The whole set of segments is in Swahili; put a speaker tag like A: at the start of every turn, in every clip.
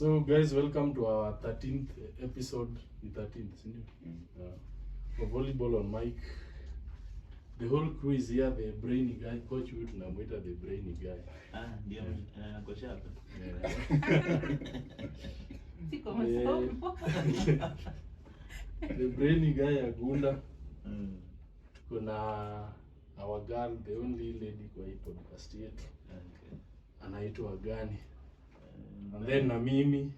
A: So guys, welcome to our 13th episode, the 13th, isn't it? For Volleyball on mic. The whole crew is here, the brainy guy, coach you tunamwita the brainy guy.
B: Ndio coach hapa.
C: Siko masomo.
A: The brainy guy Agunda. Kuna our girl, the only lady kwa hii podcast yetu.
B: Okay.
A: Anaitwa Gani. And then na mimi.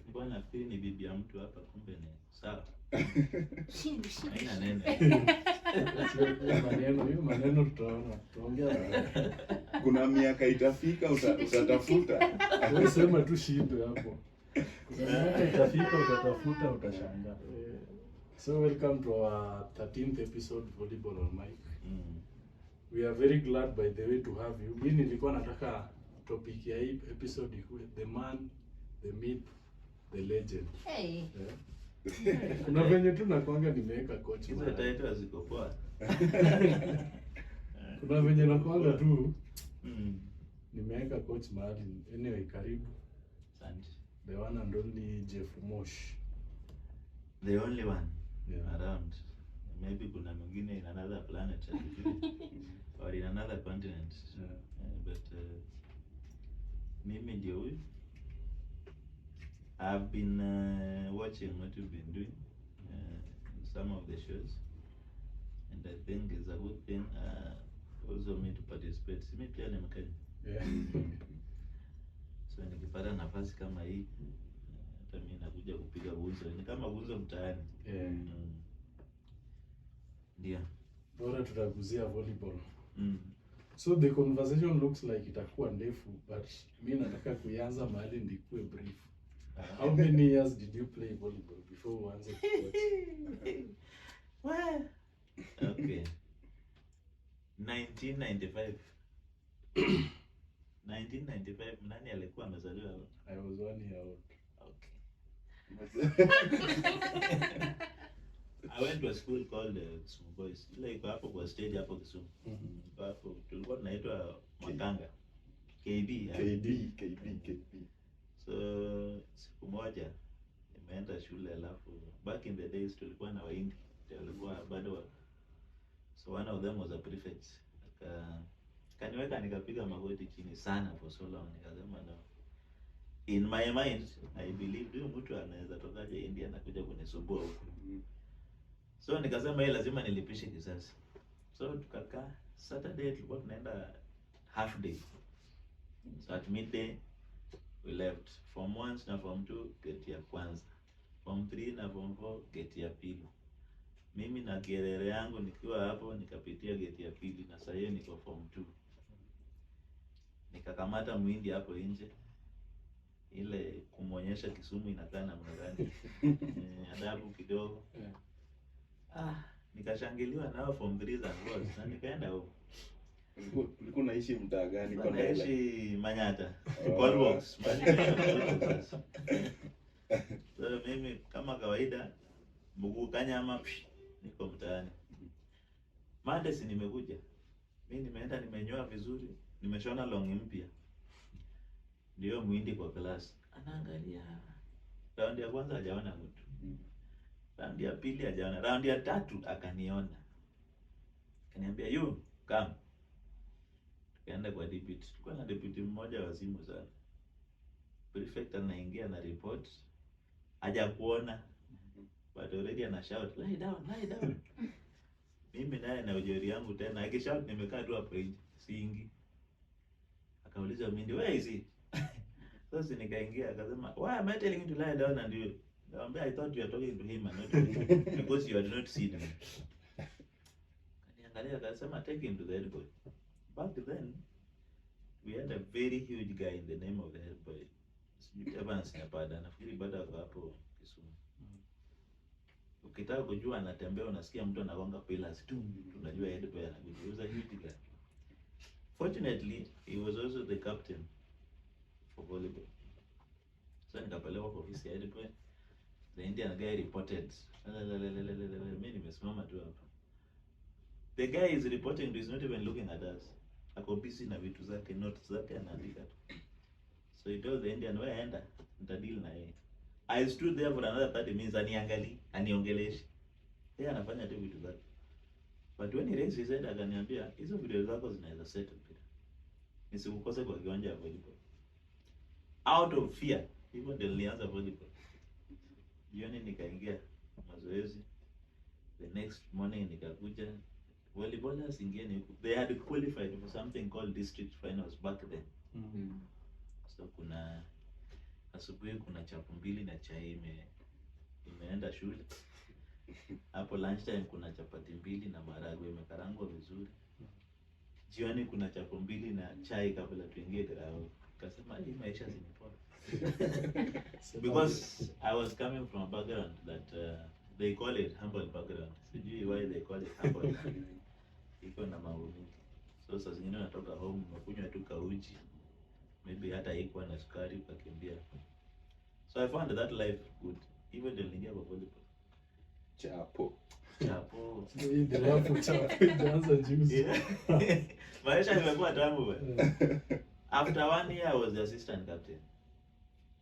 B: Mbona nafikiri ni bibi ya mtu hapa, kumbe ni sawa.
C: Shindu.
B: Haina neno.
A: Hiyo maneno tutaongea.
D: Kuna miaka itafika utatafuta.
A: Wewe sema tu shindo hapo. Kuna miaka itafika utatafuta utashangaa. So welcome to our 13th episode Volleyball on mic. We are very glad by the way to have you. Mimi nilikuwa nataka topic ya hii episode ikuwe the man, the myth, the legend.
C: Hey.
A: Kuna venye tu nakwanga nimeweka coach.
B: Hizo title ziko poa.
A: Kuna venye nakwanga tu nimeweka coach mahali. Anyway, karibu.
B: Asante.
A: The one and only Geoffrey Omondi.
B: The only one
A: around.
B: Maybe kuna mwingine in another planet or in another continent. But mimi ndio huyu. I've been watching what you've been doing in some of the shows, and I think it's a good thing also me to participate. Mimi pia ni Mkenya. So nikipata nafasi kama hii, hata mimi nakuja kupiga gumzo. Ni kama gumzo mtaani. Ndio.
A: Bora tutaguzia volleyball. So the conversation looks like itakuwa ndefu, but mimi nataka kuanza mahali ndikuwe brief. How many years did you play volleyball before uanze coach?
B: Well, okay. 1995. 1995, nani alikuwa amezaliwa?
A: I was 1 year old.
B: Okay. I went to a school called Kisumu Boys. Ile iko hapo kwa stage hapo Kisumu. Hapo tulikuwa tunaitwa Makanga. KB. So siku moja nimeenda shule, alafu back in the days tulikuwa na Wahindi walikuwa bado. So one of them was a prefect. Kaniweka nikapiga magoti chini sana for so long, nikasema no. In my mind I believe huyu mtu anaweza tokaje India na kuja kunisumbua huko. So nikasema yeye lazima nilipishe kisasi. So tukakaa, Saturday tulikuwa tunaenda half day. So at midday we left. Form 1 na Form 2 gate ya kwanza. Form 3 na Form 4 gate ya pili. Mimi na gerere yangu nikiwa hapo nikapitia gate ya pili, na sasa hiyo niko Form 2. Nikakamata mwindi hapo nje. Ile kumuonyesha Kisumu inakaa namna gani. Adabu kidogo. Nikashangiliwa nao Form 3 za boys na nikaenda huko.
D: Ulikuwa unaishi mtaa gani
B: kwa Nairobi? Naishi Manyata. Goldbox. So mimi kama kawaida mguu kanyama niko mtaani. Mondays nimekuja. Mimi nimeenda nimenyoa vizuri, nimeshona long mpya. Ndio muindi kwa class. Anaangalia. Round ya kwanza hajaona mtu. Round ya pili hajaona. Round ya tatu akaniona. Akaniambia, "You come." Kaenda kwa deputy. Tulikuwa na deputy mmoja wazimu sana. Prefect anaingia na report. Hajakuona. But already ana shout, "Lie down, lie down." Mimi naye na ujeri yangu tena. Akishout nimekaa tu hapo nje. Siingi. Akauliza mimi, "Where is he?" Sasa nikaingia akasema, "Why am I telling you to lie down and you?" I thought you were talking to him and not to me because you had not seen him. Kaniangalia akasema, "Take him to the head boy." Back then, we had a very huge guy in the name of the head boy. Evans Nyapada, nafikiri bado ako hapo Kisumu. Ukitaka kujua anatembea unasikia mtu anagonga pillars tu, unajua head boy anakuja. He was a huge guy. Fortunately, he was also the captain for volleyball. So nikapelekwa kwa ofisi ya head boy. The Indian guy reported. Mimi nimesimama tu hapa. The guy is reporting, he's not even looking at us. Ako busy na vitu zake, notes zake anaandika tu. So he told the Indian, wewe enda, nitadeal na yeye. I stood there for another 30 minutes aniangali, aniongeleshi. Yeye anafanya tu vitu zake. But when he raised his head akaniambia, hizo video zako zinaweza settle pia. Nisikukose kwa kiwanja ya volleyball. Out of fear, hivyo ndio nilianza volleyball. Jioni nikaingia mazoezi. The next morning nikakuja. Volleyballers ingine, they had qualified for something called district finals back then. So kuna asubuhi kuna chapu mbili na chai imeenda shule. Hapo lunchtime kuna chapati mbili na maharagwe imekarangwa vizuri. Jioni kuna chapu mbili na chai kabla tuingie ground. Kasema hii maisha si poa. Because I was coming from a background that they call it humble background. Sijui why they call it humble. Iko na mambo mengi. So saa zingine natoka home nakunywa tu kauji. Maybe hata iko na sukari ukakimbia. So I found that life good. Even the niliingia kwa volleyball.
D: Chapo.
A: The love for chapo inaanza juzi.
B: Maisha imekuwa tamu bwana. After 1 year I was the assistant captain.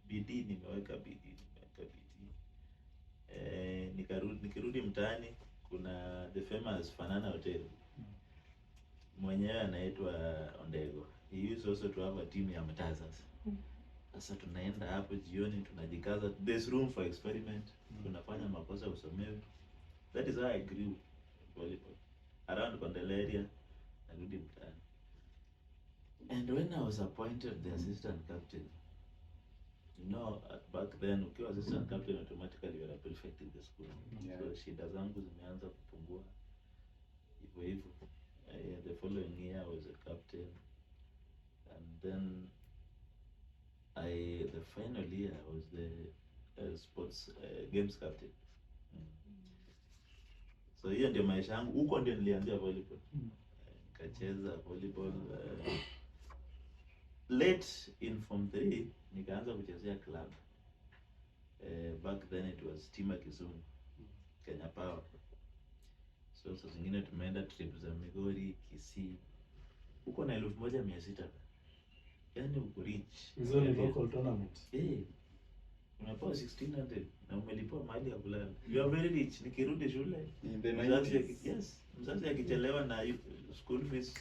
B: Bidii nimeweka bidii. Nikirudi mtaani kuna the famous Fanana Hotel. Mwenyewe anaitwa Ondego. He used also to have a team ya mtazas. Sasa tunaenda hapo jioni tunajikaza. There's room for experiment. Tunafanya makosa usomewe. That is how I grew volleyball. Around Kondele area, narudi mtaani. And when I was appointed the assistant captain, you know, back then ukiwa assistant captain automatically you are a prefect in the school.
D: Yeah.
B: So shida zangu zimeanza kupungua. Hivyo. The following year I was a captain. And then the final year I was the sports games captain. So hiyo ndio maisha yangu. Huko ndio nilianzia volleyball. Nikacheza volleyball late in form 3 nikaanza kuchezea club. Back then it was Tima Kisumu, Kenya Power. So saa zingine tumeenda trip za Migori, Kisii. Huko na 1600. Yaani uko rich.
A: Hizo ni local tournaments.
B: Unapewa 1600 na umelipa mahali ya kulala. You are very rich. Nikirudi shule,
D: In the 90s.
B: yes, mzazi akichelewa na school fees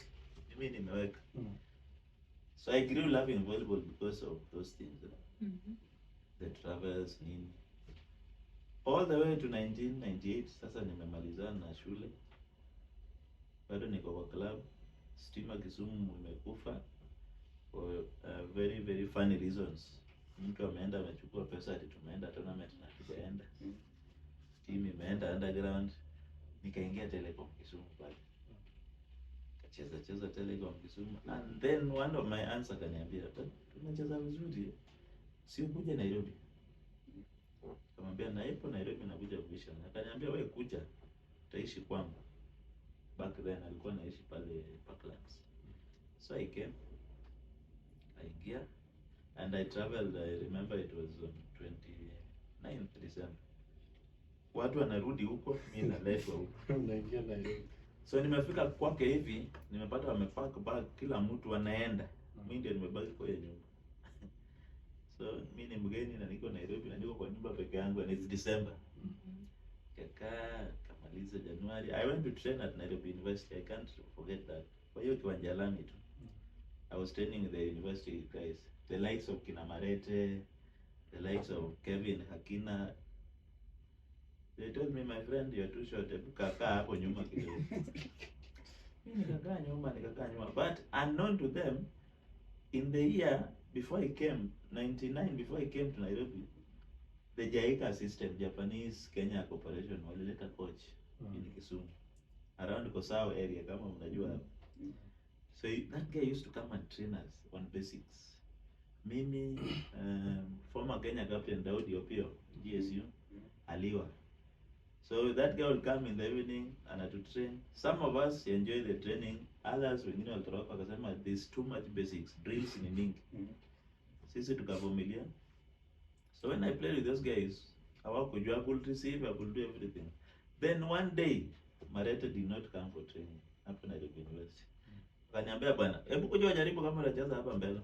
B: mimi nimeweka. So I grew loving volleyball because of those things. The travels nini. All the way to 1998 sasa nimemalizana na shule. Bado niko kwa club. Stima Kisumu imekufa for very very funny reasons. Mtu ameenda amechukua pesa ati tumeenda tournament na tukaenda. Team imeenda underground. Nikaingia Telecom Kisumu pale. Cheza Telecom Kisumu. And then one of my aunts akaniambia, "Tunacheza vizuri. Sio kuja Nairobi." Kamwambia Nairobi nakuja kuishi. Akaniambia wewe kuja. Utaishi kwangu. Back then alikuwa naishi pale Parklands. So I came. Kaingia. And I traveled, I remember it was on 29th December. Watu wanarudi huko, mimi naletwa huko.
A: Unaingia Nairobi.
B: So nimefika kwake hivi, nimepata wamepack bag, kila mtu wanaenda. Mimi ndio nimebaki kwa hiyo nyumba. So mimi ni mgeni na niko Nairobi na niko kwa nyumba peke yangu and it's December. Kamaliza January. I went to train at Nairobi University. I can't forget that. Kwa hiyo kiwanja lami tu. I was training with the university guys. The likes of Kinamarete, the likes of Kevin Hakina. They told me, my friend, you're too short. Kakaa hapo nyuma kidogo. Mimi nikakaa nyuma. But unknown to them, in the year before I came, 99, before I came to Nairobi, the JICA system, Japanese Kenya Corporation, walileta coach in Kisumu. Around Swao area, kama mnajua. So that guy used to come and train us on basics. Mimi, former Kenya captain Daudi Opio, GSU, Aliwa. So that guy will come in the evening and to train. Some of us enjoy the training. Others, wengine walitoroka wakasema there's too much basics, drills ni mingi. Sisi tukavumilia. So when I played with those guys, hawakujua, I could receive, I could do everything. Then one day, Marete did not come for training hapa Nairobi University. Kaniambia bwana, hebu kuja jaribu kama unacheza hapa mbele.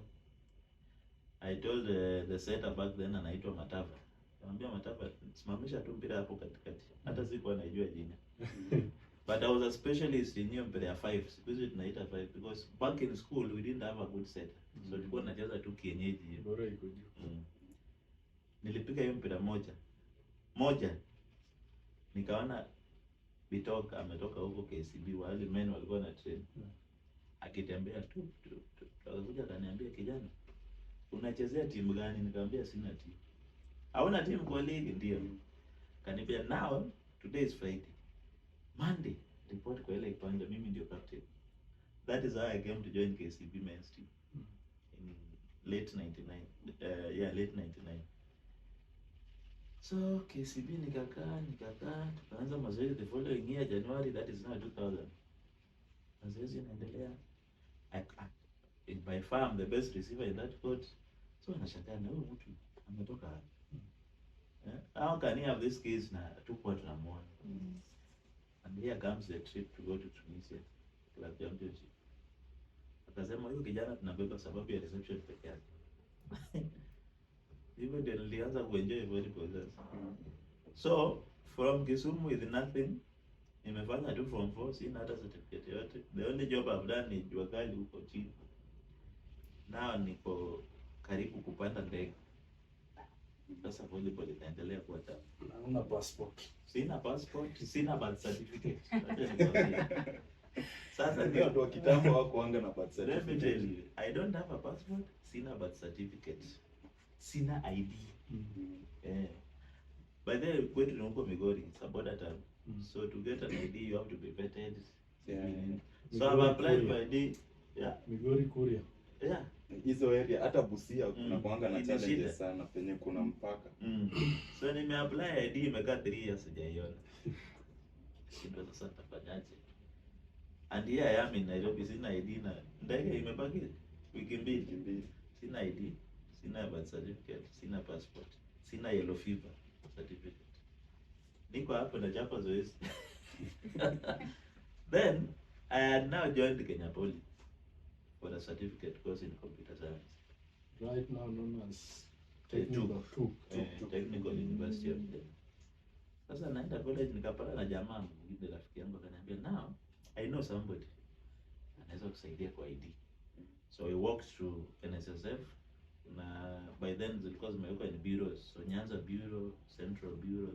B: I told the setter back then anaitwa Matava. Nikamwambia Matava, simamisha tu mpira hapo katikati. Hata sikuwa najua jina. But I was a specialist in hiyo mpira ya 5. Siku hizo tunaita 5 because back in school we didn't have a good setter. So tulikuwa tunacheza tu kienyeji.
A: Bora iko juu.
B: Nilipiga hiyo mpira moja. Nikaona Bitoka ametoka huko KCB, wale men walikuwa na train. Akitembea tu akakuja akaniambia, kijana, unachezea timu gani? Nikamwambia sina timu. Hauna timu kwa ligi? Ndio. Kaniambia, now today is Friday, Monday report kwa ile kipande, mimi ndio captain. That is how I came to join KCB men's team in late 99. Late 99. So KCB nikakaa tukaanza mazoezi the following year January, that is now 2000. Mazoezi yanaendelea. By far I'm the best receiver in that court. So nashangaa na huyu mtu ametoka wapi? How can he have this case na tukua tunamuona? And here comes the trip to go to Tunisia club championship. Akasema huyu kijana tunabeba sababu ya reception peke yake. Hivyo ndio nilianza kuenjoy volleyball sasa. So from Kisumu with nothing, nimefanya tu form 4, sina hata certificate yote. The only job I've done ni jua kali huko chini. Now niko karibu kupanda ndege. Sasa volleyball inaendelea kuwa tamu.
A: Una passport.
B: Sina passport, sina birth certificate. Sasa
D: Ndio watu wa kitambo hawakuanga na birth
B: let me
D: certificate.
B: tell you, I don't have a passport, sina birth certificate, sina ID. By the way, kwetu ni huko Migori, it's a border town. So to get an ID, you have to be vetted. So I've applied for ID.
A: Migori Kuria.
D: Hizo area hata Busia kuna kuanga na challenges sana penye kuna mpaka.
B: So nimeapply ID, imekaa 3 years sijaiona. Ndio sasa nitafanyaje? And here I am in Nairobi, sina ID na ndege imebaki wiki mbili. Sina ID, sina birth certificate, sina passport, sina yellow fever certificate. Niko hapo na chapa zoezi. Then I had now joined Kenya Poly for a certificate course in computer science.
A: Right now known as Technical
B: University of Kenya. Sasa naenda college nikapata na jamaa mwingine rafiki yangu akaniambia, now I know somebody anaweza kusaidia kwa ID. So we walked through NSSF na by then zilikuwa zimewekwa in bureaus. So Nyanza Bureau, Central Bureau,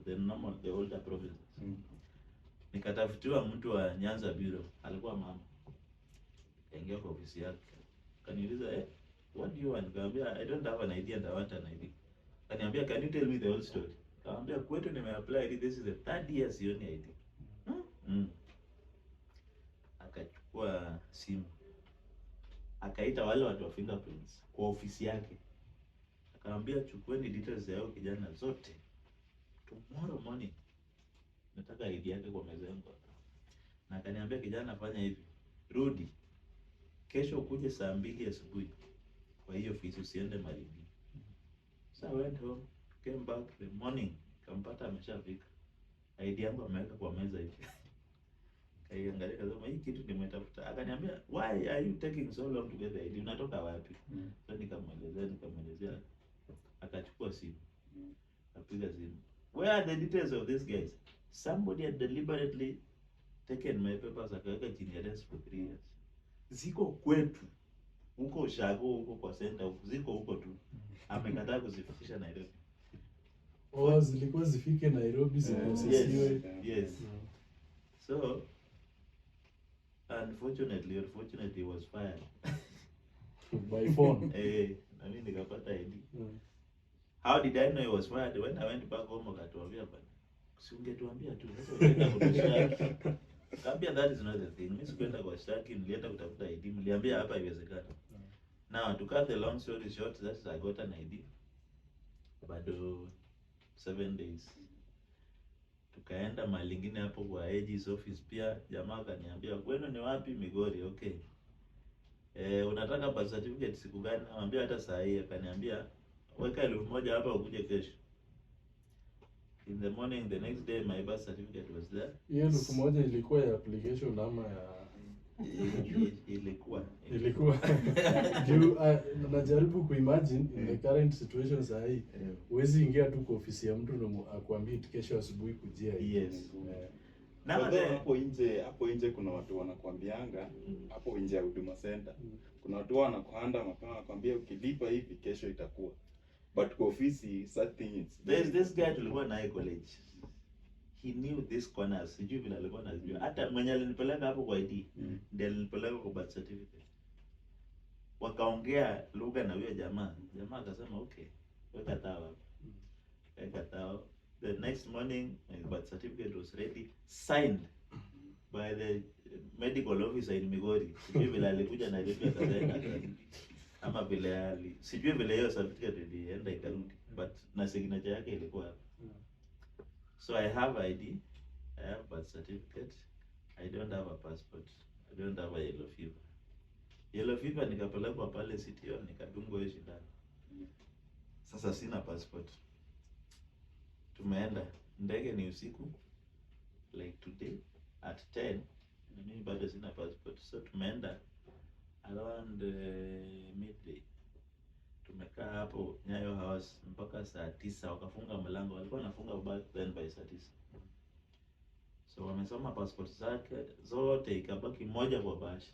B: the older provinces. Nikatafutiwa mtu wa Nyanza Bureau, alikuwa mama. Kaingia kwa ofisi yake. Kaniuliza, what do you want? Nikamwambia, I don't have an ID and I want an ID. Kaniambia, can you tell me the whole story? Nikamwambia, kwetu nimeapply ID, this is the 3rd year sioni ID. Akachukua simu. Akaita wale watu wa fingerprints kwa ofisi yake. Akamwambia, chukueni details yao kijana zote. Tomorrow morning nataka ID yake kwa meza yangu. Na akaniambia, kijana fanya hivi. Rudi. Kesho ukuje saa 2 asubuhi. Kwa hiyo ofisi usiende Malindi. So I went home, came back the morning, kampata ameshafika. ID yangu ameweka kwa meza hivi. Kaiangalia kama hii kitu nimetafuta. Akaniambia, why are you taking so long to get the ID? Unatoka wapi? So nikamwelezea. Akachukua simu. Akapiga simu. Where are the details of these guys? Somebody had deliberately taken my papers akaweka chini ya desk for 3 years. Ziko kwetu. Huko Shago, huko kwa center, ziko huko tu. Amekataa kuzifikisha Nairobi.
A: Zilikuwa zifike Nairobi ziprocessiwe.
B: Yes. So unfortunately he was fired.
A: By phone.
B: Na mimi nikapata ID. How did I know he was fired? When I went back home akatuambia bana, usingetuambia tu. Sasa unaenda kutushtaki. Kaambia that is not the thing. Mimi sikwenda kwa shtaki, nilienda kutafuta ID. Mliambia hapa haiwezekani. Now to cut the long story short, that's I got an ID. Bado 7 days. Tukaenda mahali ingine hapo kwa AG's office pia, jamaa akaniambia, "Kwenu ni wapi?" Migori. Okay. Unataka birth certificate siku gani? Namwambia hata saa hii. Akaniambia, "Weka 1000 hapa ukuje kesho." In the morning the next day my birth certificate was there.
A: Hiyo 1000 ilikuwa ya application ama
B: ilikuwa
A: juu najaribu kuimagine in the current situation sahi huwezi ingia tu kwa ofisi ya mtu na akwambie kesho asubuhi kujia hivi.
B: Yes.
D: Hapo nje kuna watu wanakuambianga hapo nje ya Huduma Center. Kuna watu wanakuanda mapema wakwambia ukilipa hivi kesho itakuwa. But kwa ofisi such things.
B: There's this guy tulikuwa naye college. He knew this corners. Sijui vile alikuwa anajua. Hata mwenye alinipeleka hapo kwa ID, ndiye alinipeleka kwa birth certificate. Wakaongea lugha na huyo jamaa. Jamaa akasema okay, weka tao. Weka tao. The next morning my birth certificate was ready, signed by the medical officer in Migori. Sijui vile alikuja na ile akaenda. Ama vile sijui vile hiyo certificate ilienda ikarudi, but na signature yake ilikuwa hapo. So I have ID, I have birth certificate, I don't have a passport, I don't have a yellow fever. Yellow fever nikapelekwa pale CTO nikadungwa hiyo shindano. Sasa sina passport. Tumeenda, ndege ni usiku, like today at 10, na mimi bado sina passport. So tumeenda around midday. Tumekaa hapo Nyayo House mpaka saa 9 wakafunga mlango. Walikuwa wanafunga back then by saa 9. So wamesoma passport zake zote ikabaki moja kwa bahasha.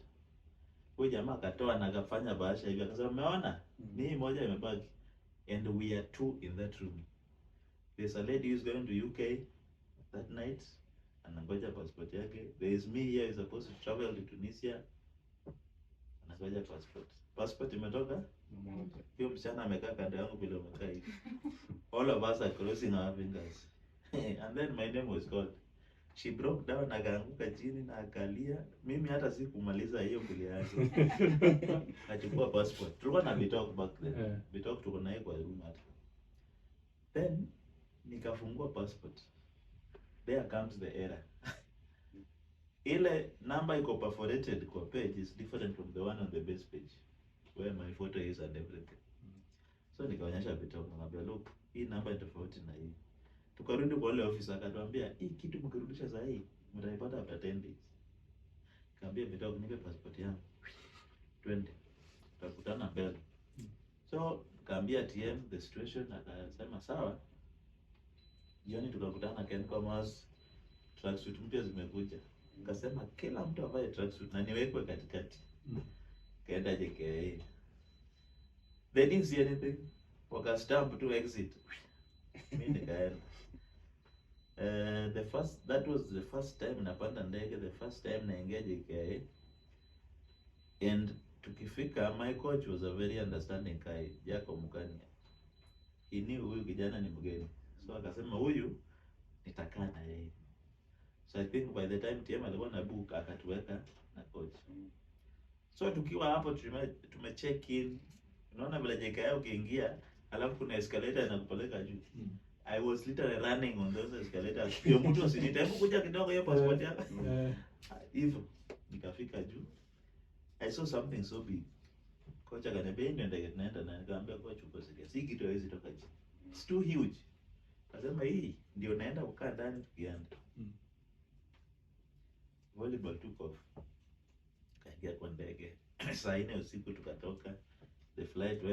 B: Huyu jamaa akatoa na akafanya bahasha hivi akasema umeona? Mimi moja imebaki. And we are 2 in that room. There's a lady who's going to UK that night. Anangoja passport yake. There is me here who's supposed to travel to Tunisia. Anangoja passport. Passport imetoka? Hiyo msichana amekaa kando yangu bila umekaa hivi. All of us are crossing our fingers. And then my name was called. She broke down, akaanguka chini na akalia. Mimi hata sikumaliza hiyo kulia yake. Akachukua passport. Tulikuwa na Bitok back then. Bitok tuko naye kwa room hata. Then nikafungua passport. There comes the error. Ile number iko perforated kwa page is different from the one on the base page where my photo is and everything. So nikaonyesha Bitok, nikamwambia look, hii number ni tofauti na hii. Tukarudi kwa ile officer akatuambia hii kitu mkirudisha saa hii mtaipata after 10 days. Nikamwambia Bitok, nipe passport yangu. 20. Tutakutana mbele. So nikamwambia TM the situation, akasema sawa. Jioni tukakutana Kencomers, tracksuit mpya zimekuja. Nikasema kila mtu avae tracksuit na niwekwe katikati. Kaenda JKA. They didn't see anything. Wakastamp to exit. Mimi nikaenda. That was the first time napanda ndege, the first time naingia JKA. And tukifika, my coach was a very understanding guy, Jacob Mukania. He knew huyu kijana ni mgeni. So akasema huyu nitakaa na yeye. So I think by the time TM alikuwa na book akatuweka na coach. So tukiwa hapo tume check in. Unaona vile JKA ukiingia, alafu kuna escalator inakupeleka juu. I was literally running on those escalators. Ndio mtu asinite, hebu kuja kidogo hiyo passport yako. Hivyo nikafika juu. I saw something so big. Coach akaniambia ndio ndege tunaenda, na nikamwambia coach uko serious. Hii kitu haiwezi toka chini. It's too huge. Akasema hii ndio naenda kukaa ndani tukienda. Volleyball took off. Kaingia kwa ndege. Saa 4 usiku tukatoka. The flight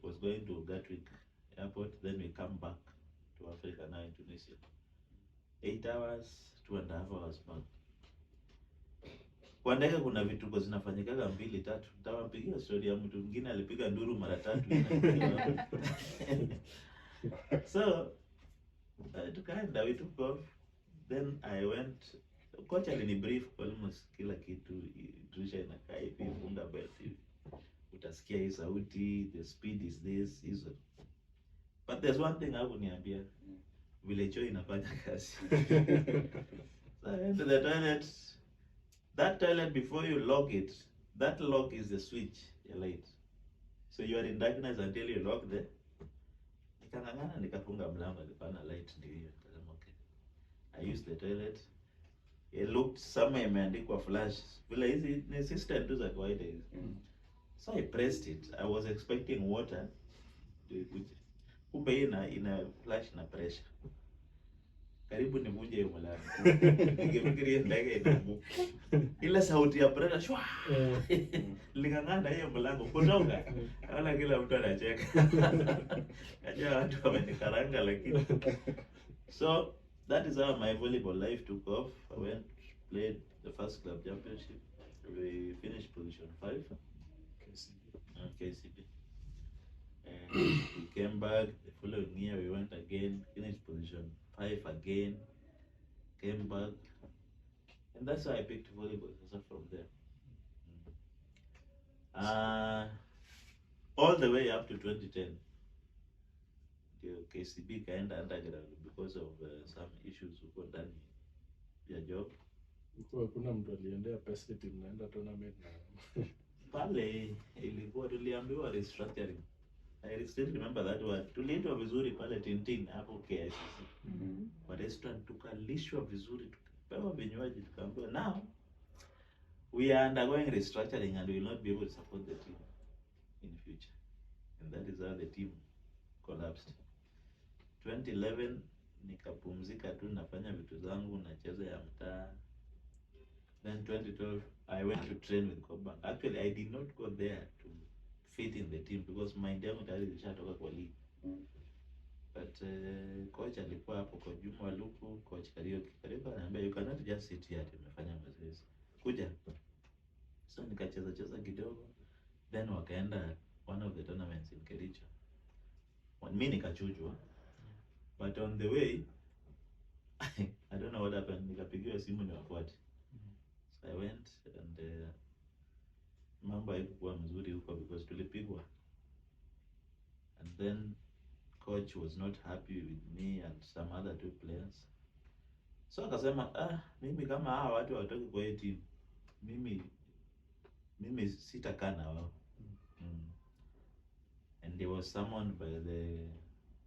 B: was going to Gatwick Airport, then we come back to Africa, now in Tunisia. 8 hours, 2.5 hours back. Kwa ndege kuna vituko zinafanyikaga 2-3. Nitawapigia story ya mtu mwingine alipiga nduru mara 3. So tukaenda, we took off. Then I went, coach alinibrief almost kila kitu. Tulisha inakaa hivi, funga belt hivi. Utasikia hii sauti, the speed is this, hizo. But there's one thing hakuniambia. Vile choo inafanya kazi. So I went to the toilet. That toilet, before you lock it, that lock is the switch, your light. So you are in darkness until you lock the. Nikang'ang'ana nikafunga mlango, nilipana light ndio hiyo. Nikasema okay. I used the toilet. It looked somewhere imeandikwa flash. Vile hizi ni system tu za kawaida hizi. So I pressed it. I was expecting water. Kumbe ina flash na pressure. karibu nivunje hiyo mlango. Nikifikiria ndege inaanguka. Ile sauti ya pressure shwa. Likang'anda hiyo mlango kutoka. Wala kila mtu anacheka. Kaja watu wamenikaranga lakini. So that is how my volleyball life took off. I went played the first club championship. We finished position 5. KCB. And we came back the following year. We went again, finished position 5 again, came back, and that's how I picked volleyball. So from there, all the way up to 2010, the KCB kind of underground because of some issues huko ndani ya job.
A: Kuna mtu aliendea pesa team naenda tournament na
B: pale ilikuwa tuliambiwa restructuring. I still remember that word. Tuliitwa vizuri pale Tintin hapo KICC. Kwa restaurant tukalishwa vizuri, tukapewa vinywaji, tukaambiwa now we are undergoing restructuring and we will not be able to support the team in future. And that is how the team collapsed. 2011 nikapumzika tu, nafanya vitu zangu, nacheza ya mtaa. Then 2012 I went to train with Kobank. Actually I did not go there to fit in the team because mind yangu tayari ilishatoka kwa league. But coach alikuwa hapo kwa Juma Luku, coach Karioki ananiambia you cannot just sit here tumefanya mazoezi. Kuja. So nikacheza kidogo. Then wakaenda one of the tournaments in Kericho. Mimi nikachujwa. But on the way I don't know what happened, nikapigiwa simu niwafuate. So I went and mambo haikuwa mzuri huko because tulipigwa. And then coach was not happy with me and some other two players. So akasema mimi kama hawa watu hawatoki kwa hii team, mimi sitakaa na wao. And there was someone by the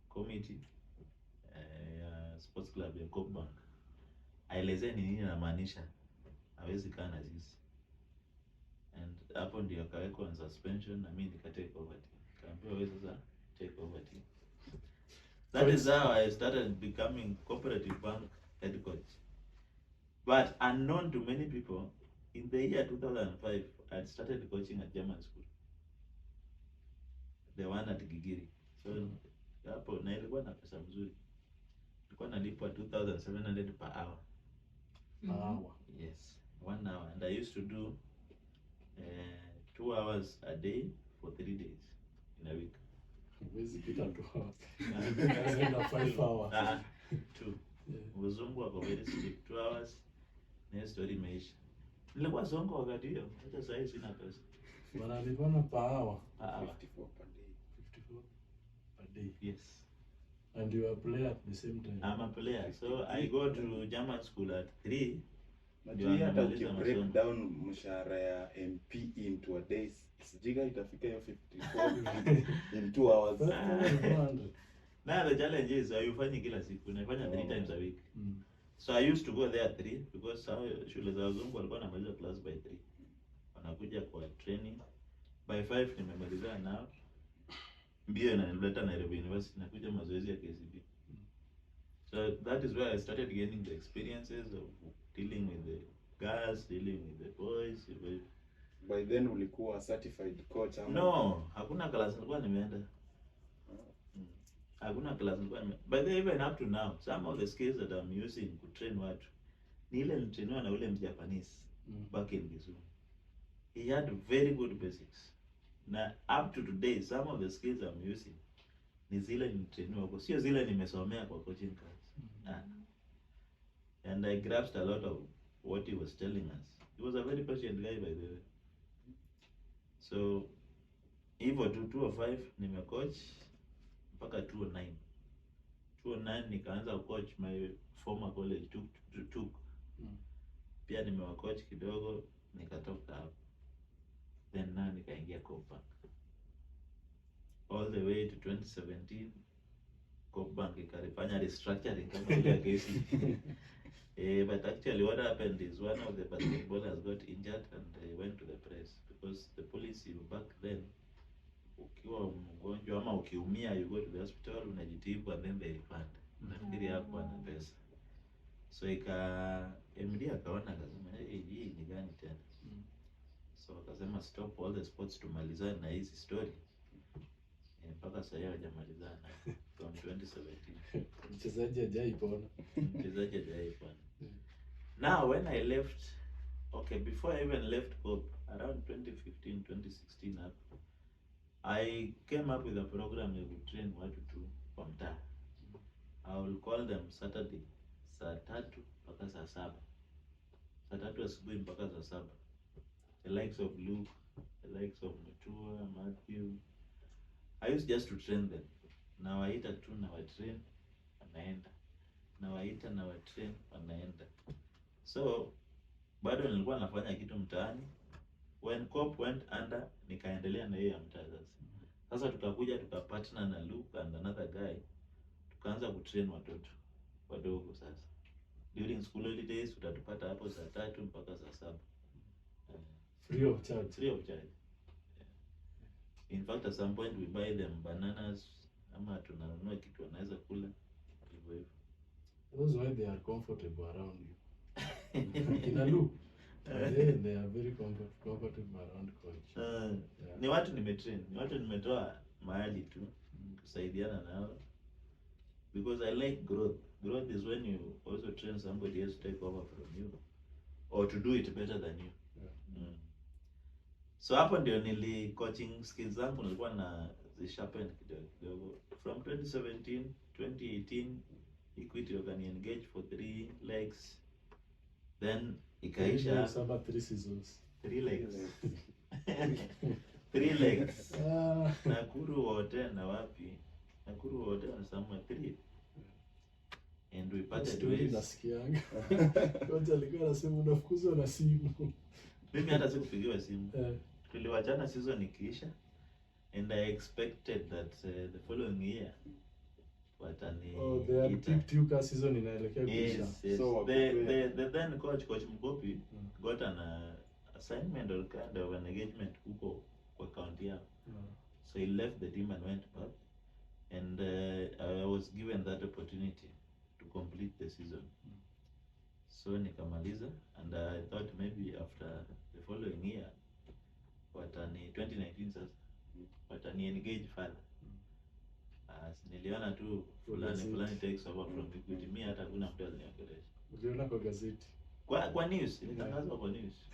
B: committee sports club ya Kobank. Aelezea ni nini anamaanisha hawezi kaa na sisi. And hapo ndio akawekwa on suspension na mimi nika take over team. Kaambiwa wewe sasa take over team. That is how I started becoming cooperative bank head coach. But unknown to many people, in the year 2005, I had started coaching at German school. The one at Gigiri. So hapo na ilikuwa na pesa mzuri. Nilikuwa nalipwa 2,700 per hour.
A: Per hour?
B: Yes, 1 hour. And I used to do 2 hours a day for 3 days in a week.
A: Huwezi pita 2 hours. Nikaenda 5 hours.
B: 2. Wazungu wako very strict. 2 hours. Na story imeisha. Nilikuwa zongo wakati hiyo. Hata sasa sina pesa.
A: Wanalipana per hour.
B: Per hour.
D: 54 per day.
A: 54 per day.
B: Yes.
A: And you are a player at the same time.
B: I'm a player. So I go to German school at 3.
D: Najua hata ukibreak down mshahara ya MP into a day, sijiga itafika hiyo 54 in 2 hours.
B: Now the challenge is haifanyi kila siku, naifanya 3 times a week. So I used to go there 3 because shule za wazungu walikuwa wanamaliza class by 3. Wanakuja kwa training. By 5 nimemaliza nao. Mbio inanileta Nairobi University, nakuja mazoezi ya KCB. So that is where I started gaining the experiences of dealing with the girls, dealing with the boys.
D: By then ulikuwa certified coach ama?
B: No, hakuna class nilikuwa nimeenda. Hakuna class nilikuwa nimeenda. By the even up to now, some of the skills that I'm using to train watu ni ile nilitrainiwa na ule Mjapanese back in Kisumu. He had very good basics. Na up to today, some of the skills I'm using ni zile nilitrainiwa kwa, sio zile nimesomea kwa coaching class. And I grasped a lot of what he was telling us. He was a very patient guy, by the way. So, hivyo 205 nimecoach mpaka 209. 209 nikaanza coach my former college tuk. Pia nimewacoach kidogo nikatoka hapo. Then now nikaingia Kobank. All the way to 2017 Kobank ikarifanya restructuring kama ile kesi. But actually what happened is one of the basketballers got injured and they went to the press because the policy back then, ukiwa mgonjwa ama ukiumia you go to the hospital unajitibu and then they refund. Nafikiri hapo ana pesa. So MD akaona akasema hii ni gani tena? So akasema stop all the sports tumalizane na hizi story. Mpaka sasa hajamalizana from 2017.
A: Mchezaji hajaipona.
B: Mchezaji hajaipona. Now when I left, okay, before I even left Cope, around 2015, 2016 up, I came up with a program I would train watu tu kwa mtaa. I will call them Saturday, saa 3 mpaka saa 7. Saa 3 asubuhi mpaka saa 7. The likes of Luke, the likes of Mutua, Matthew. I used just to train them. Nawaita tu na wa train wanaenda. Nawaita na wa train wanaenda. So bado nilikuwa nafanya kitu mtaani. When Cope went under, nikaendelea na yeye ya mtaa sasa. Sasa tukakuja tukapartner na Luke and another guy. Tukaanza kutrain watoto wadogo sasa. During school holidays tutatupata hapo saa 3 mpaka saa 7.
A: Free of charge.
B: Free of charge. In fact, at some point we buy them bananas, ama tunanunua kitu wanaweza kula hivyo hivyo.
A: That's why they are comfortable around you. Kina Luke, they are very comfortable around coach.
B: Yeah. Ni watu nimetrain, ni watu nimetoa mahali tu kusaidiana nao. Because I like growth. Growth is when you also train somebody else to take over from you or to do it better than you.
A: Yeah.
B: So hapo ndio coaching skills zangu nilikuwa na zisharpen kidogo. From 2017, 2018 Equity wakani engage for 3 legs. Then ikaisha
A: Saba 3 seasons.
B: 3 legs. 3 legs. Nakuru wote na wapi? Nakuru wote na somewhere 3. And we parted ways.
A: Nasikianga. Coach alikuwa anasema unafukuzwa na simu.
B: Mimi hata sikupigiwa simu. Tuliwachana season ikiisha. And I expected that the following year watani
A: they had picked you ka season inaelekea kuisha.
B: Yes. So the then coach Mkopi got an assignment or kind of an engagement huko kwa county yao. So he left the team and went back, and I was given that opportunity to complete the season. So nikamaliza, and I thought maybe after the following year watani 2019 sasa watani engage further. Niliona tu fulani takes over from Equity. Mimi hata kuna mtu aliniongelesha.
A: Uliona kwa gazeti?
B: Kwa news, ilitangazwa kwa news.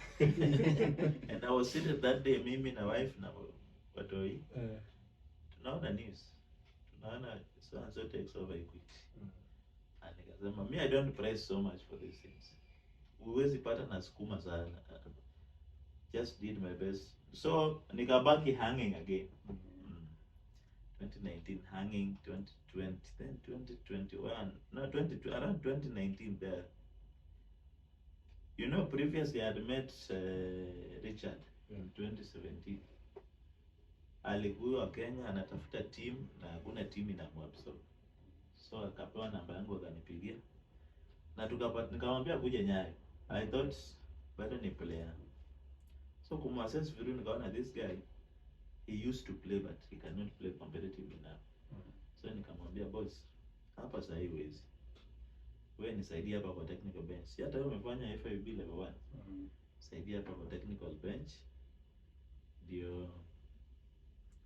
B: And I was seated that day, mimi na wife na watoi. Tunaona news. Tunaona so and so takes over Equity. And nikasema, me I don't price so much for these things. Uwezi pata na sukuma sana. Just did my best. So nikabaki hanging again. 2019 hanging, 2020, then 2021, no, around 2019 there. You know, previously I had met Richard in 2017. Alikuwa Kenya anatafuta team na hakuna team inamwabsorb. So akapewa namba yangu akanipigia. Na nikamwambia kuja Nyayo. I thought bado ni player. So kumassess vizuri nikaona this guy, he used to play but he cannot play competitively now. So nikamwambia boss, hapa sasa hivi wewe nisaidie hapa kwa technical bench. Hata wewe umefanya FIB level 1. Saidia hapa kwa technical bench. Ndio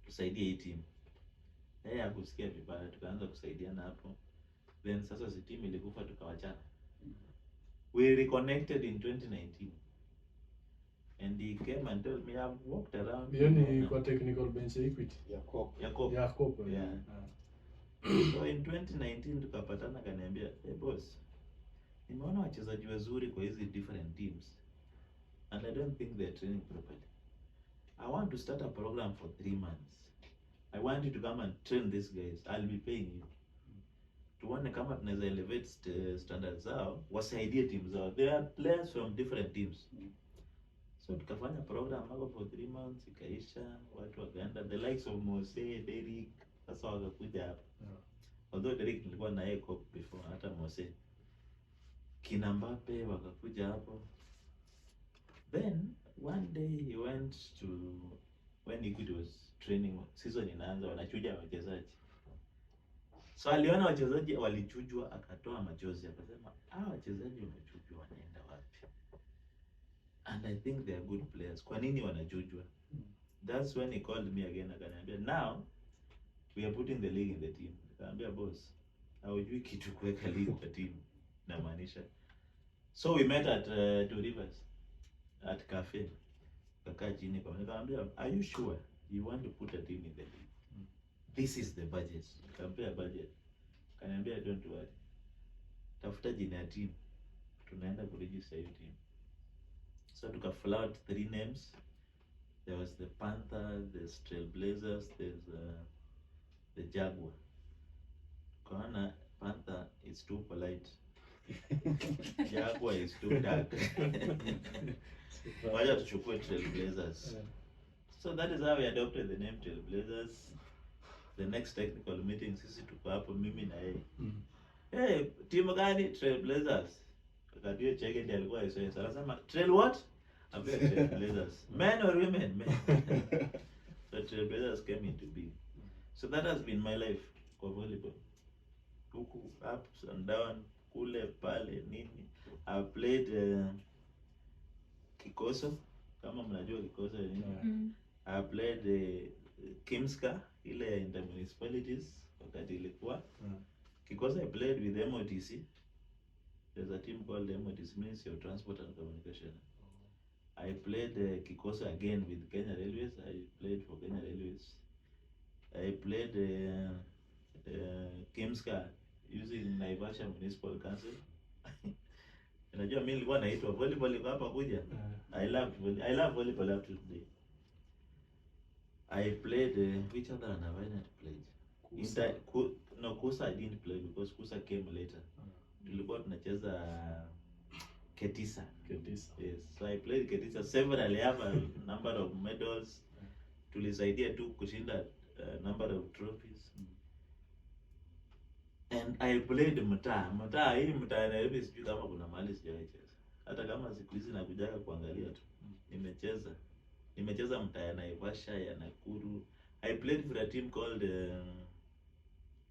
B: tusaidie hii team. Yeye hakusikia vibaya, tukaanza kusaidiana hapo. Then sasa si team ilikufa tukawachana. We reconnected in 2019. And he came and told me I've walked around.
A: Ni kwa technical bench ya Equity.
B: Jacob. Yeah. So in 2019 tukapatana kaniambia, "Hey boss, nimeona wachezaji wazuri kwa hizi different teams. And I don't think they're training properly. I want to start a program for 3 months. I want you to come and train these guys. I'll be paying you. Tuone kama tunaweza elevate standards zao, wasaidie teams zao. There are players from different teams." So tukafanya program hapo for 3 months, ikaisha, watu wakaenda, the likes of Mose, Derek, sasa wakakuja hapa. Although Derek nilikuwa na yeye before, hata Mose. Kina Mbappe wakakuja hapo. Then one day he went to, when Equity was training, season inaanza, wanachuja wachezaji. So aliona wachezaji walichujwa, akatoa machozi, akasema wachezaji wamechujwa wanaenda wapi? And I think they are good players. Kwa nini wanachujwa? That's when he called me again, akaniambia now we are putting the league in the team. Akaniambia boss, haujui kitu kuweka league kwa team na maanisha. So we met at Two Rivers at cafe. Kakaa chini kwa nikamwambia, are you sure you want to put a team in the league? This is the budget. Nikamwambia budget. Akaniambia don't worry. Tafuta jina ya team. Tunaenda kuregister hiyo team. So tukaflout 3 names. There was the Panther, there's Trailblazers, there's the Jaguar. Kaona Panther is too polite. Jaguar is too dark. Wacha tuchukue Trailblazers. So that is how we adopted the name Trailblazers. The next technical meeting sisi tuko hapo mimi na yeye. Hey, timu gani? Trailblazers. Akadio cheke ndiye alikuwa yeye. Anasema Trail what? Abia Trailblazers. Men or women? Men. So Trailblazers came into being. So that has been my life for volleyball. Huku ups and down, kule pale nini. I played Kikoso, kama mnajua Kikoso nini. I played Kimska, ile intermunicipalities wakati ilikuwa. Kikoso I played with MOTC. There's a team called MOTC, Ministry of Transport and Communication. I played Kikoso again with Kenya Railways. I played for Kenya Railways. I played Kimska using Naivasha Municipal Council. Unajua mimi nilikuwa naitwa volleyball iko hapa kuja. I love volleyball up to today. I played which other have I not played? Kusa I didn't play because Kusa came later. Tulikuwa tunacheza Ketisa. Yes. So I played Ketisa several. I have a number of medals. Tulisaidia tu kushinda number of trophies. And I played mtaa. Hii mtaa na hivi sijui kama kuna mahali sijacheza. Hata kama siku hizi nakujaga kuangalia tu. Nimecheza mtaa ya Naivasha, ya Nakuru. I played for a team called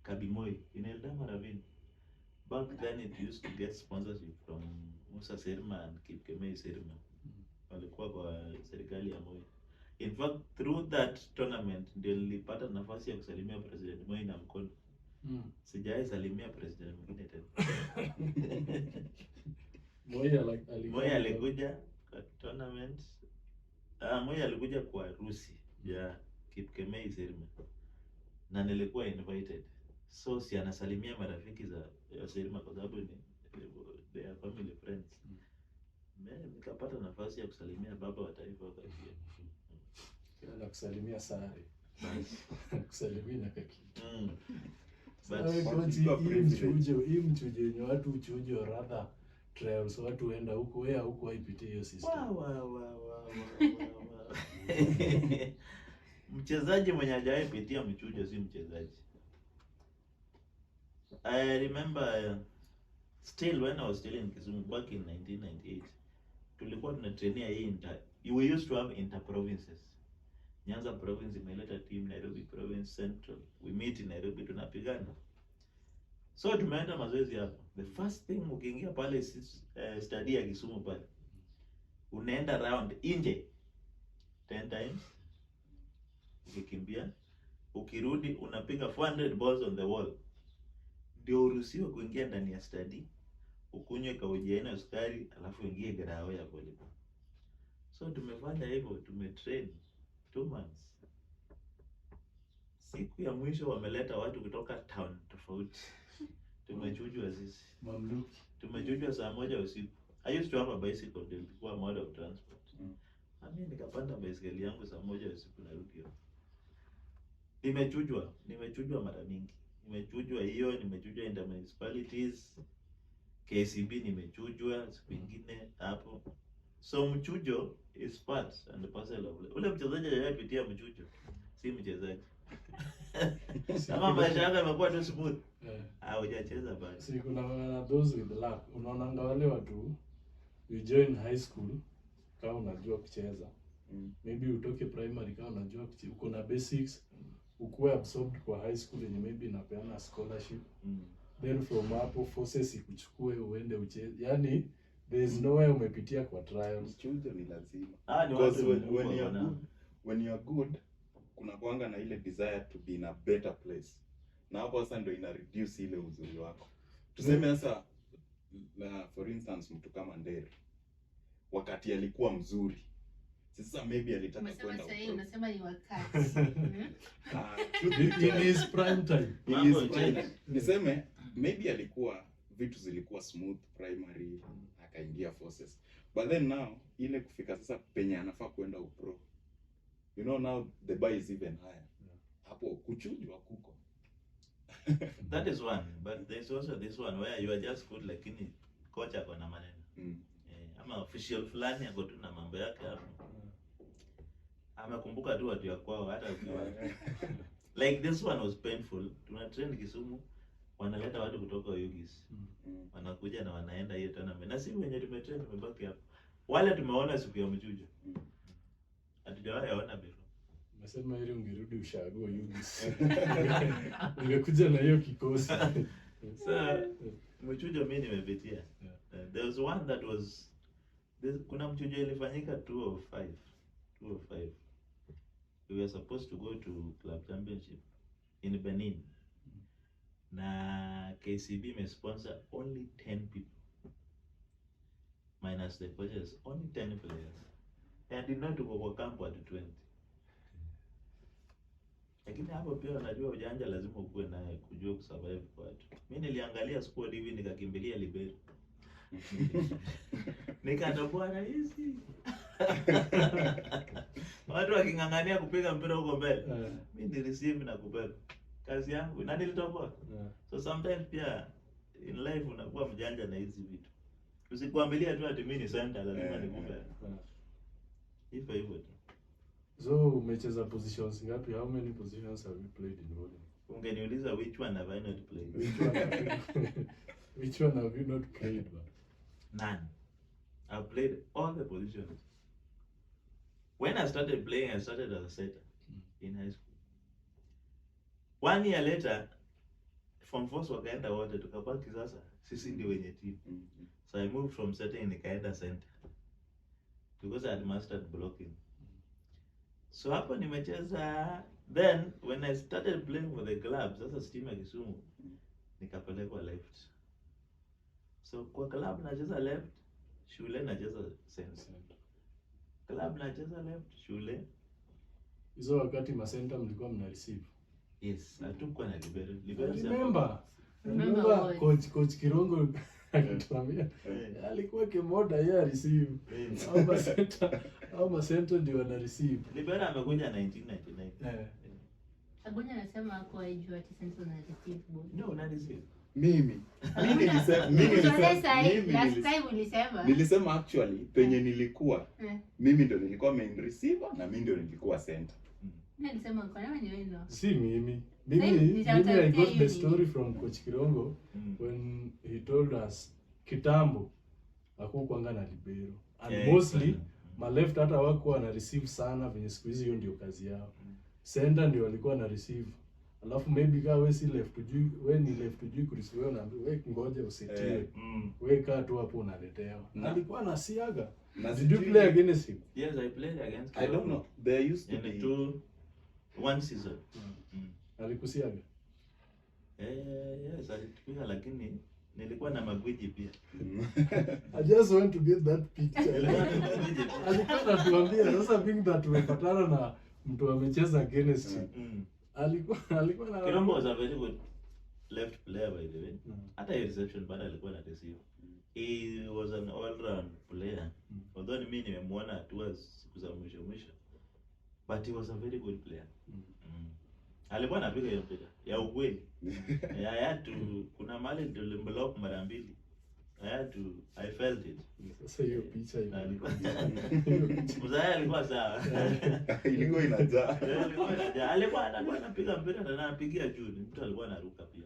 B: Kabimoi in Eldama Ravine. Back then it used to get sponsorship from Musa Serma and Kipkemei Serma. Walikuwa kwa serikali ya Moi. In fact, through that tournament ndio nilipata nafasi ya kusalimia President Moi na mkono. Sijai salimia president mwingine tena. Moi alikuja kwa tournament. Moi alikuja kwa harusi ya Kipkemei Serma. Na nilikuwa invited. So si anasalimia marafiki za Serma kwa sababu ni they are family friends. Nikapata nafasi ya kusalimia baba wa taifa wakati hiyo.
A: Na kusalimia Sare. Kusalimia na kaki.
B: But
A: hii mchuje yenye watu uchuje rather trials watu huenda huko huko waipitie hiyo system.
B: Mchezaji mwenye hajawahi pitia mchujo si mchezaji. I remember still when I was still in Kisumu back in 1998. Tulikuwa tunatrainia hii we used to have inter provinces. Nyanza province imeleta team, Nairobi province, Central. We meet in Nairobi tunapigana. So tumeenda mazoezi hapo. The first thing ukiingia pale study ya Kisumu pale. Unaenda round nje 10 times. Ukikimbia, ukirudi unapiga 400 balls on the wall. Ndio uruhusiwe kuingia ndani ya study. Ukunywe kauji na sukari alafu ingie garao ya volleyball. So tumefanya hivyo, tumetrain 2 months. Siku ya mwisho wameleta watu kutoka town tofauti. Tumechujwa sisi.
A: Mamluki.
B: Tumechujwa saa 1 usiku. I used to have a bicycle, ilikuwa mode of transport. Mimi nikapanda bicycle yangu saa 1 usiku na rudi hapo. Nimechujwa mara mingi. Nimechujwa intermunicipalities. KCB nimechujwa siku nyingine hapo. So mchujo is part and parcel of life. Ule mchezaji anayepitia mchujo si mchezaji. Kama maisha yako yamekuwa tu smooth. Hujacheza bado.
A: Si kuna those with luck. Unaona wale watu you join high school kama unajua kucheza. Maybe utoke primary kama unajua kucheza. Uko na basics, ukuwe absorbed kwa high school yenye maybe inapeana scholarship. Then from hapo forces ikuchukue uende ucheze. Yaani there is no way umepitia kwa trials.
D: Mchujo ni lazima.
B: Ni
D: Because
B: watu
D: when you are good, kuna kuanga na ile desire to be in a better place. Na hapo sasa ndio ina reduce ile uzuri wako. Tuseme sasa for instance mtu kama Nderi wakati alikuwa mzuri. Sasa maybe alitaka kwenda
C: sasa hiyo unasema ni wakati.
A: In his prime time.
D: Niseme maybe alikuwa vitu zilikuwa smooth primary akaingia forces. But then now ile kufika sasa penye anafaa kwenda upro. You know now the bar is even higher. Hapo kuchujwa kuko.
B: That is one, but there's also this one where you are just good lakini coach ako na maneno. Ama official fulani ako tu na mambo yake hapo. Amekumbuka tu watu ya kwao hata ukiwa. Like this one was painful. Tuna train Kisumu, wanaleta watu kutoka Ugis. Wanakuja na wanaenda hiyo tournament. Na sisi wenyewe tumetrain tumebaki hapo. Wale tumeona siku ya mchujo. Hatujawahi ona before.
A: Nasema ile ungerudi ushago Ugis. Ungekuja na hiyo kikosi.
B: So mchujo mimi nimepitia. There was one that was kuna mchujo ilifanyika 205. We were supposed to go to club championship in Benin. Na KCB may sponsor only 10 people. Minus the coaches, only 10 players. And did not go for camp at 20. Lakini hapo pia unajua ujanja lazima ukue naye kujua kusurvive kwa watu. Mimi niliangalia squad hivi nikakimbilia Libero. Nikatoboa na hizi. Watu wakingangania kupiga mpira huko mbele. Mimi nireceive na kubeba. Kazi yangu na nilitoboa. So sometimes pia in life unakuwa mjanja na hizi vitu. Usikuambilia tu ati mimi ni center lazima nikupe. Hivyo tu.
A: So umecheza positions ngapi? How many positions have you played in volleyball?
B: Ungeniuliza which one have I not played?
A: Which one have you not played?
B: None. I've played all the positions. When I started playing, I started as a setter in high school. 1 year later, from first wakaenda wote tukabaki sasa sisi ndio wenye team. So I moved from setting nikaenda center because I had mastered blocking. So hapo nimecheza. Then when I started playing for the club, sasa Stima Kisumu nikapelekwa left. So kwa club nacheza left, shule nacheza center. Club nacheza left, shule.
A: Hizo wakati masenta mlikuwa mna receive?
B: Yes, hatukuwa na libero.
A: Remember coach Kirongo akituambia alikuwa kimoda yeye receive. Au masenta ndio wana receive.
B: Libero amekuja 1999.
C: Agonya anasema hapo haijua ati center na receive ball.
B: No, na receive.
D: Mimi nilisema actually penye nilikuwa mimi ndo nilikuwa main receiver na mimi ndo nilikuwa center.
C: Nilisema kwa nini ni wewe?
A: Si mimi I got the story from coach Kirongo when he told us kitambo hakukuanga na libero and mostly ma left hata wako wana receive sana venye siku hizi hiyo ndio kazi yao. Center ndio walikuwa na receive. Alafu maybe kama wewe si left juu, wewe ni left juu kureceive, wewe unaambiwa wewe ngoja usitie. Wewe kaa tu hapo unaletewa. Alikuwa anasiaga. Did you play against him?
B: Yes, I played against him.
D: I don't know. There used to be
B: one season.
A: Alikusiaga?
B: Yes, alitupiga lakini nilikuwa na magwiji pia.
A: I just want to get that picture. Alikuwa anatuambia sasa being that tumepatana na mtu amecheza against him. Alikuwa na
B: Kirongo was a very good left player by the way. Hata hiyo reception bado alikuwa na receive. He was an all-round player. Although mimi nimemwona hatua siku za mwisho. But he was a very good player. Alikuwa anapiga hiyo mpira ya ukweli. I had to kuna mali tulimblock mara mbili. I felt it.
A: Sasa hiyo picha ilikuwa.
B: Mzaya alikuwa sawa.
D: Ilikuwa inajaa.
B: Alikuwa anapiga mpira na anapigia juu. Mtu alikuwa anaruka pia.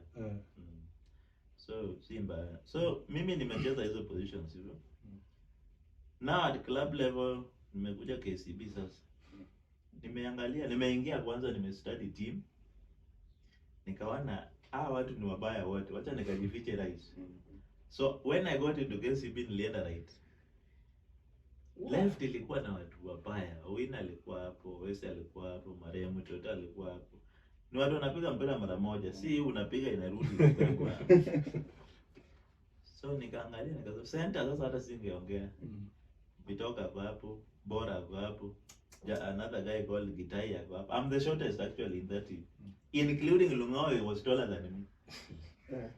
B: So Simba. So mimi nimecheza hizo positions hivyo. Now at club level nimekuja KCB sasa. Nimeingia kwanza nimestudy team. nikaona watu ni wabaya wote, wacha nikajifiche right. So when I got into KCB nilienda right. Left ilikuwa na watu wabaya. Wina alikuwa hapo, Wese alikuwa hapo, Maremu Tota alikuwa hapo. Ni watu wanapiga mpira mara moja, si unapiga inarudi kwa. So nikaangalia nikasema center sasa hata singeongea. Bitoka kwa hapo, Bora kwa hapo. Another guy called Gitai kwa hapo. I'm the shortest actually in that team. Including Lungao, he was taller than me.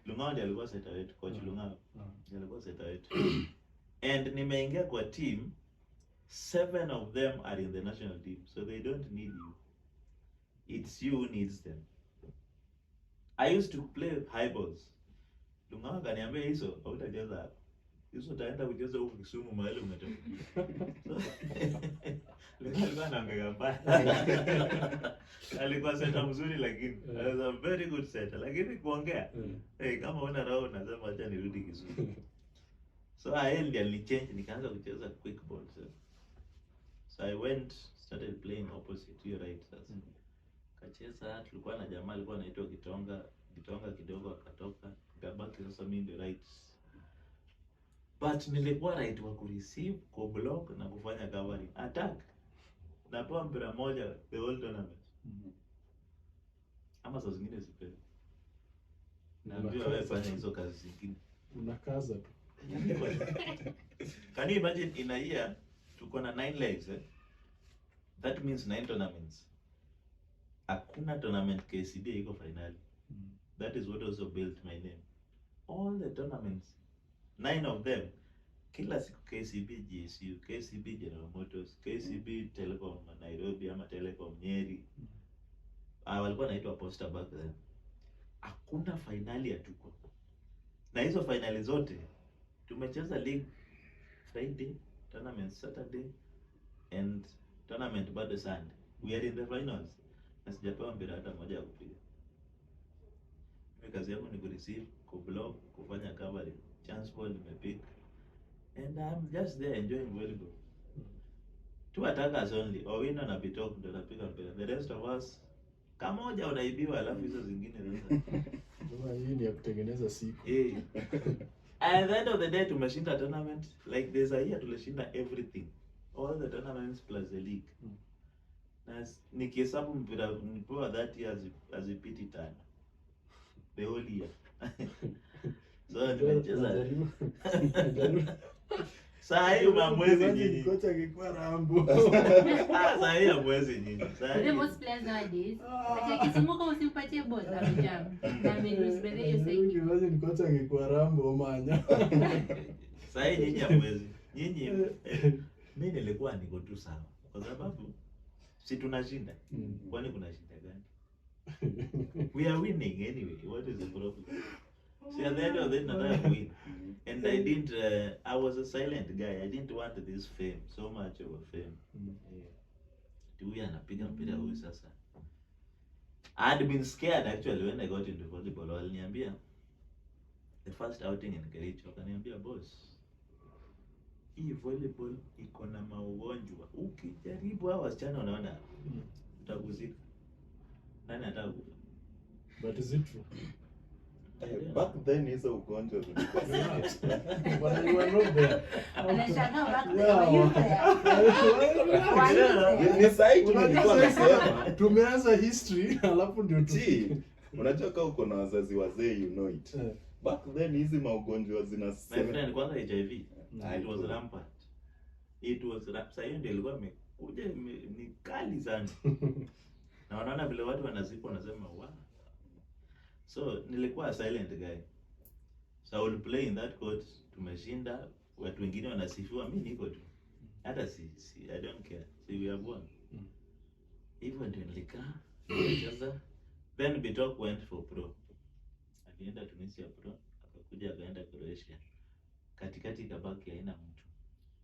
B: Lungao ndiye alikuwa center wetu, coach Lungao. Ndiye alikuwa center wetu. And nimeingia kwa team, 7 of them are in the national team, so they don't need you. It's you who needs them. I used to play high balls. Lungao kaniambia hizo hautacheza hapo. Hizo utaenda kucheza huko Kisumu mahali umetoka. Alikuwa anaongea mbaya. Alikuwa center mzuri lakini I was a very good center, lakini kuongea kama una roho unasema acha nirudi Kisumu. So I ended change, nikaanza kucheza quick balls. So I started playing opposite your right sasa. Kacheza, tulikuwa na jamaa alikuwa anaitwa Gitonga kidogo akatoka, nikabaki sasa mimi ndio right. But nilikuwa right wa kureceive, ku block na kufanya covering. Attack. Napewa mpira moja the whole tournament. Ama saa zingine sipewi. Naambiwa wewe fanya hizo kazi zingine.
A: Unakaza tu.
B: Can you imagine in a year tuko na 9 legs That means 9 tournaments. Hakuna tournament KCB iko finali. That is what also built my name. All the tournaments, 9 of them, kila siku KCB GSU, KCB General Motors, KCB Telecom Nairobi ama Telecom Nyeri. Walikuwa naitwa Posta back then. Hakuna finali hatuko. Na hizo finali zote tumecheza league Friday, tournament Saturday and tournament bado Sunday. We are in the finals. Na sijapewa mpira hata moja ya kupiga. Mimi kazi yangu ni kureceive, kublock, kufanya covering. Chance ball nimepick. And I'm just there enjoying volleyball. 2 attackers only. Owino na Bitok ndio napiga mpira. The rest of us kama moja unaibiwa alafu hizo zingine sasa.
A: Kama hii ni ya kutengeneza siku.
B: At the end of the day tumeshinda tournament. Like there's a year tulishinda everything. All the tournaments plus the league. Na nikihesabu mpira nipewa that year azipiti tano. The whole year. So nimecheza. Saa hii mwezi nyinyi.
A: Kocha angekuwa Rambo.
B: Saa hii mwezi nyinyi.
C: The most players nowadays. Acha kisumuka usimpatie ball za vijana. Na mimi by the way say.
A: Imagine kocha angekuwa Rambo manya.
B: Saa hii nyinyi mwezi. Nyinyi mimi nilikuwa niko tu sawa. Kwa sababu si tunashinda. Kwani kuna shida gani? We are winning anyway. What is the problem? See, at the end of the day, nataka win. And I didn't, I was a silent guy. I didn't want this fame, so much of a fame. Huyu anapiga mpira huyu sasa. I had been scared actually when I got into volleyball. Waliniambia, the first outing in Kericho, wakaniambia, boss, hii volleyball iko na maugonjwa. Ukijaribu hao wasichana unaona utaguzika. Nani atakufa?
A: But is it true?
D: Back then hizo ugonjwa zilikuwa
A: But you were not there.
C: Anashangaa back then.
D: ni site nilikuwa nasema
A: Tumeanza history alafu ndio
D: unajua kama uko na wazazi wazee you know it. Back then hizi maugonjwa zinasema
B: my friend kwanza HIV. It was rampant. Sasa hiyo ndio ilikuwa imekuja ni kali sana. Na wanaona vile watu wanazikwa wanasema wow. So nilikuwa a silent guy. So I would play in that court, tumeshinda, watu wengine wanasifiwa, mimi niko tu. Hata I don't care. See, we have won. Hivyo ndio nilikaa, nikacheza. Then Bitok went for pro. Alienda Tunisia pro, akakuja akaenda Croatia. Katikati kabaki haina mtu.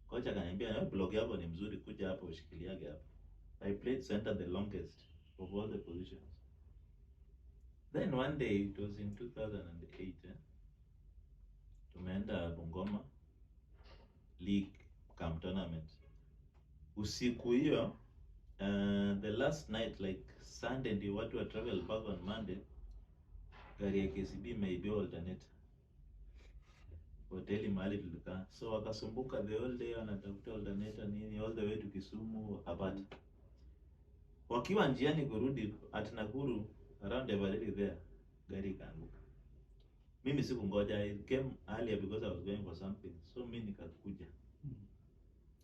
B: Kocha akaniambia, "Wewe block yako ni mzuri, kuja hapo ushikiliage hapo." I played center the longest of all the positions. Then one day, it was in 2008, tumeenda Bungoma League Camp Tournament. Usiku hiyo, the last night, like Sunday, ndio watu wa travel back on Monday, gari ya KCB imeibiwa alternator. Hoteli mahali tulikaa. So wakasumbuka the whole day wanatafuta alternator nini all the way to Kisumu wakapata. Wakiwa njiani kurudi at Nakuru around Everett there, gari ikaanguka. Mimi sikungoja, I came earlier because I was going for something. So mimi nikakuja.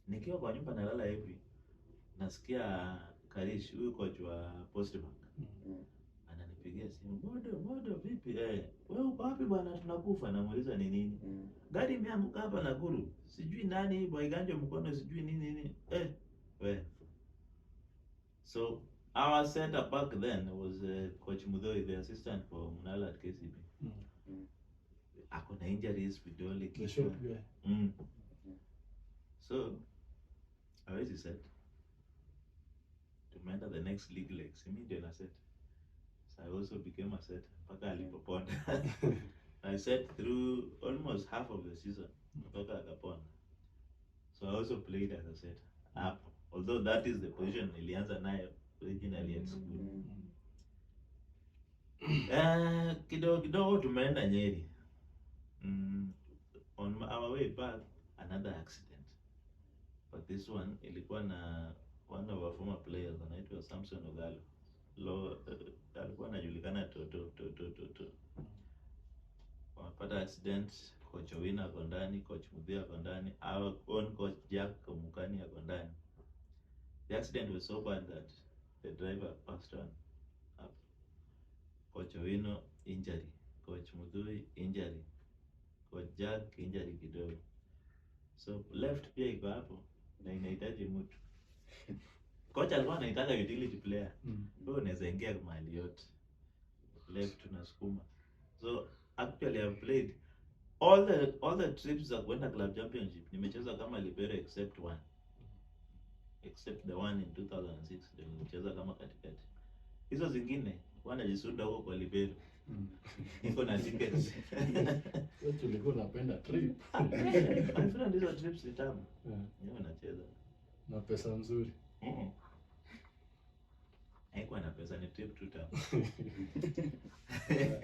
B: Nikiwa kwa nyumba nalala hivi, nasikia Karish, huyu coach wa Postbank. Ananipigia simu, "Modo vipi? Wewe uko wapi bwana, tunakufa." Namuuliza ni nini? "Gari imeanguka hapa Nakuru. Sijui nani Boiganjo mkono sijui nini." We. So our center back then was Coach Mudhoi, the assistant for Munala at KCB. Ako na injuries vidole
A: The short guy.
B: So hawezi set. Tumeenda the next league legs. Immediately na set. So I also became a set. Mpaka alipopona. I set through almost half of the season. Mpaka akapona. So I also played as a set. Up. Although that is the position nilianza nayo originally at school. Kidogo tumeenda Nyeri. On our way back, another accident. But this one, ilikuwa na one of our former players, anaitwa Samson Ogalo. Alikuwa anajulikana to. Wapata accident, coach Owina ako ndani, coach Mudhia ako ndani, our own coach Jack Komukani ako ndani. The accident was so bad that the driver passed on up. Coach Owino, injury. Coach Mudhui, injury. Coach Jack, injury kidogo. So left pia iko hapo na inahitaji mtu. Coach alikuwa anahitaji utility player. Wewe unaweza ingia mahali yote. Left tunasukuma. So actually I've played all the trips za kwenda club championship. Nimecheza kama libero except one. Except the one in 2006 ndio nimecheza kama katikati. Hizo zingine wanajisuda huko kwa libero. Niko na tickets.
A: Wewe tulikuwa unapenda trip.
B: My friend, hizo trips ni tamu. Yeye anacheza
A: Na pesa nzuri.
B: Haikuwa na pesa, ni trip tu tamu.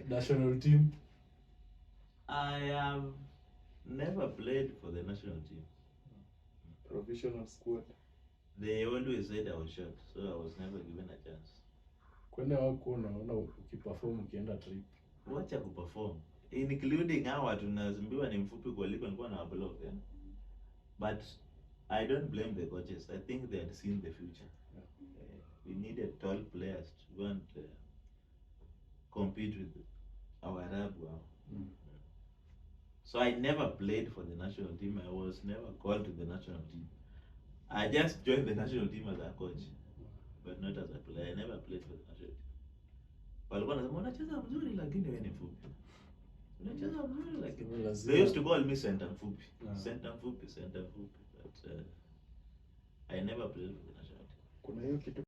A: National team.
B: I have never played for the national team.
D: Provisional squad.
B: They always said I was short, so I was never given a chance.
A: Kwani wako unaona ukiperform ukienda trip?
B: Wacha kuperform. Including hawa tunazimbiwa ni mfupi kuliko nilikuwa na block, But I don't blame the coaches. I think they had seen the future. We needed tall players to go and compete with our Arabu. So I never played for the national team. I was never called to the national team. I just joined the national team as a coach, but not as a player. I never played for the national team. Walikuwa wanasema unacheza mzuri lakini wewe ni mfupi. Unacheza mzuri lakini they used to call me center mfupi. Center mfupi. But I never played for the national team.
D: Kuna hiyo kitu